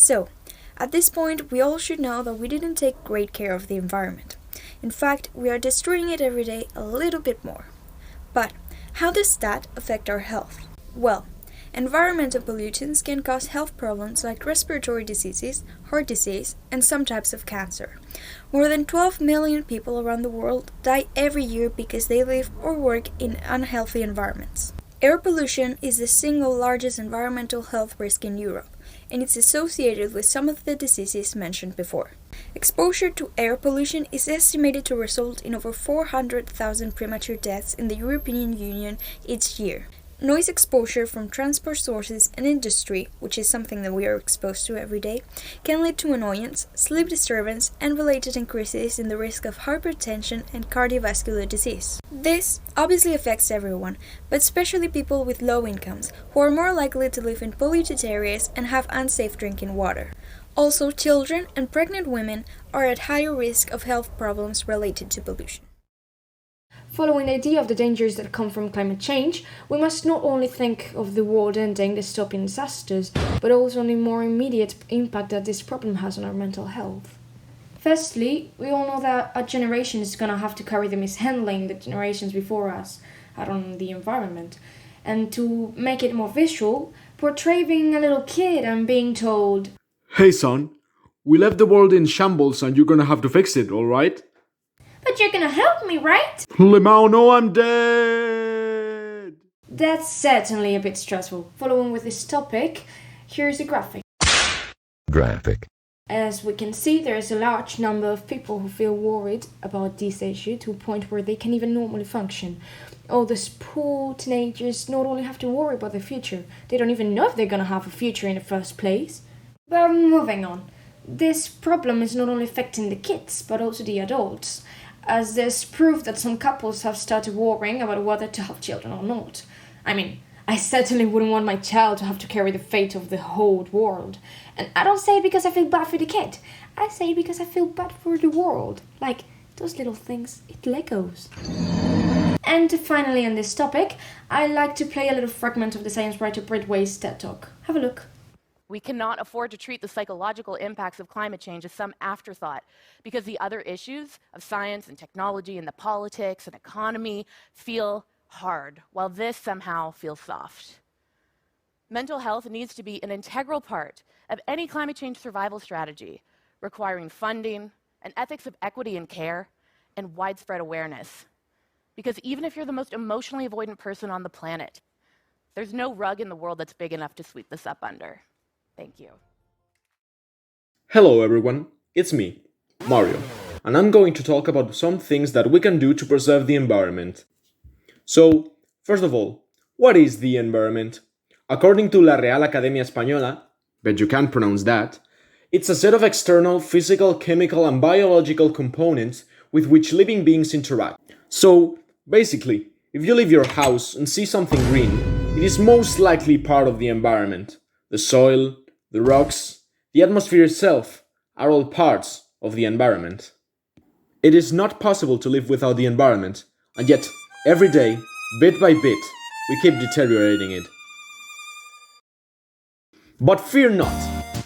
So, at this point, we all should know that we didn't take great care of the environment. In fact, we are destroying it every day a little bit more. But how does that affect our health? Well, environmental pollutants can cause health problems like respiratory diseases, heart disease, and some types of cancer. More than 12 million people around the world die every year because they live or work in unhealthy environments. Air pollution is the single largest environmental health risk in Europe, and it's associated with some of the diseases mentioned before. Exposure to air pollution is estimated to result in over 400,000 premature deaths in the European Union each year. Noise exposure from transport sources and industry, which is something that we are exposed to every day, can lead to annoyance, sleep disturbance, and related increases in the risk of hypertension and cardiovascular disease. This obviously affects everyone, but especially people with low incomes, who are more likely to live in polluted areas and have unsafe drinking water. Also, children and pregnant women are at higher risk of health problems related to pollution. Following the idea of the dangers that come from climate change, we must not only think of the world ending, the stopping disasters, but also on the more immediate impact that this problem has on our mental health. Firstly, we all know that our generation is going to have to carry the mishandling the generations before us had on the environment. And to make it more visual, portray being a little kid and being told, "Hey son, we left the world in shambles and you're gonna have to fix it, alright? "But you're gonna help me, right?" Limao, no, I'm dead! That's certainly a bit stressful. Following with this topic, here's a graphic. As we can see, there is a large number of people who feel worried about this issue to a point where they can even normally function. All these poor teenagers not only have to worry about their future, they don't even know if they're gonna have a future in the first place. But moving on, this problem is not only affecting the kids, but also the adults, as there's proof that some couples have started worrying about whether to have children or not. I mean, I certainly wouldn't want my child to have to carry the fate of the whole world. And I don't say it because I feel bad for the kid. I say it because I feel bad for the world. Like, those little things, it Legos. And finally on this topic, I like to play a little fragment of the science writer Britt Weiss' TED Talk. Have a look. We cannot afford to treat the psychological impacts of climate change as some afterthought because the other issues of science and technology and the politics and economy feel hard, while this somehow feels soft. Mental health needs to be an integral part of any climate change survival strategy, requiring funding, an ethics of equity and care, and widespread awareness. Because even if you're the most emotionally avoidant person on the planet, there's no rug in the world that's big enough to sweep this up under. Thank you. Hello everyone, it's me, Mario, and I'm going to talk about some things that we can do to preserve the environment. So, first of all, what is the environment? According to La Real Academia Española, bet you can't pronounce that, it's a set of external, physical, chemical, and biological components with which living beings interact. So, basically, if you leave your house and see something green, it is most likely part of the environment. The soil, the rocks, the atmosphere itself are all parts of the environment. It is not possible to live without the environment, and yet, every day, bit by bit, we keep deteriorating it. But fear not,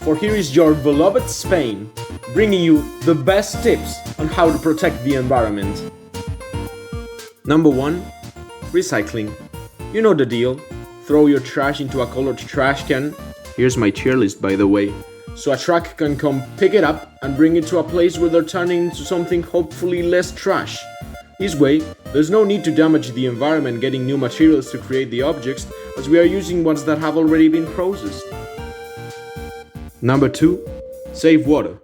for here is your beloved Spain, bringing you the best tips on how to protect the environment. Number 1. Recycling. You know the deal. Throw your trash into a colored trash can. Here's my tier list, by the way. So a truck can come pick it up and bring it to a place where they're turning into something hopefully less trash. This way, there's no need to damage the environment getting new materials to create the objects, as we are using ones that have already been processed. Number 2. Save water.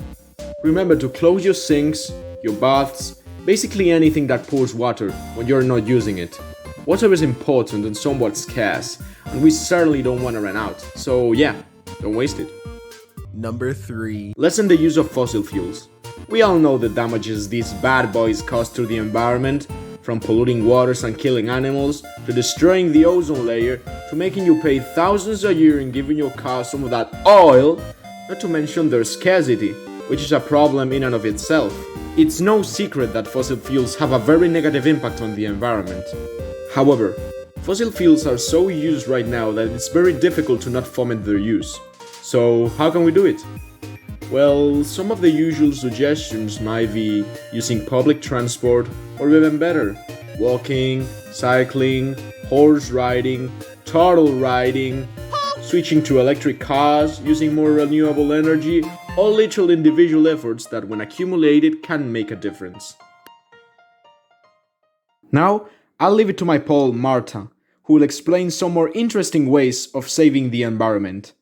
Remember to close your sinks, your baths, basically anything that pours water when you're not using it. Water is important and somewhat scarce, and we certainly don't want to run out, so yeah, don't waste it. Number 3. Lessen the use of fossil fuels. We all know the damages these bad boys cause to the environment, from polluting waters and killing animals, to destroying the ozone layer, to making you pay thousands a year and giving your car some of that oil, not to mention their scarcity, which is a problem in and of itself. It's no secret that fossil fuels have a very negative impact on the environment. However, fossil fuels are so used right now that it's very difficult to not foment their use. So how can we do it? Well, some of the usual suggestions might be using public transport, or even better, walking, cycling, horse riding, turtle riding, switching to electric cars, using more renewable energy, all little individual efforts that when accumulated can make a difference. Now, I'll leave it to my pal Marta, who will explain some more interesting ways of saving the environment.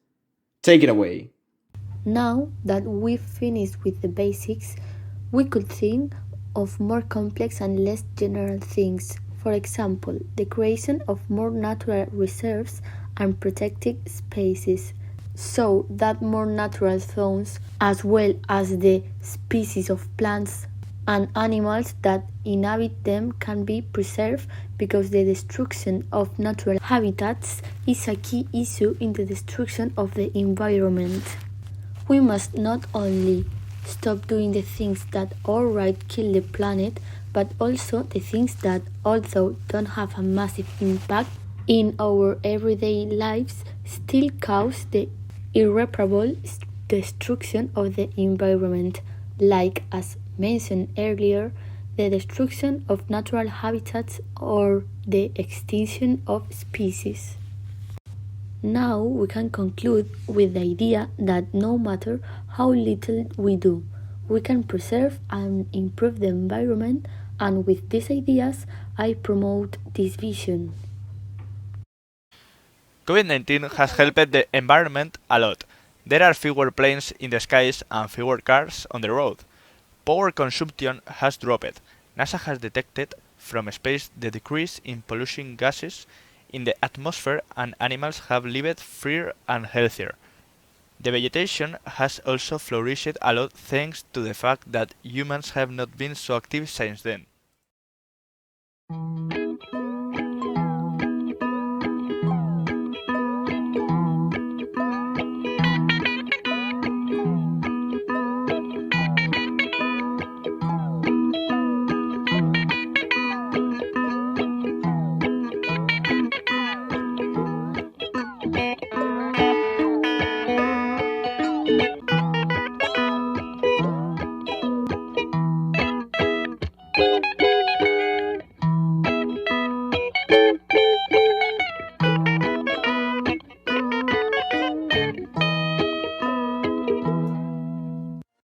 Take it away. Now that we've finished with the basics, we could think of more complex and less general things. For example, the creation of more natural reserves and protected spaces, so that more natural zones, as well as the species of plants and animals that inhabit them, can be preserved, because the destruction of natural habitats is a key issue in the destruction of the environment. We must not only stop doing the things that outright kill the planet, but also the things that, although don't have a massive impact in our everyday lives, still cause the irreparable destruction of the environment, like, as mentioned earlier, the destruction of natural habitats or the extinction of species. Now we can conclude with the idea that no matter how little we do, we can preserve and improve the environment, and with these ideas, I promote this vision. COVID-19 has helped the environment a lot. There are fewer planes in the skies and fewer cars on the road. Power consumption has dropped. NASA has detected from space the decrease in pollution gases in the atmosphere, and animals have lived freer and healthier. The vegetation has also flourished a lot thanks to the fact that humans have not been so active since then.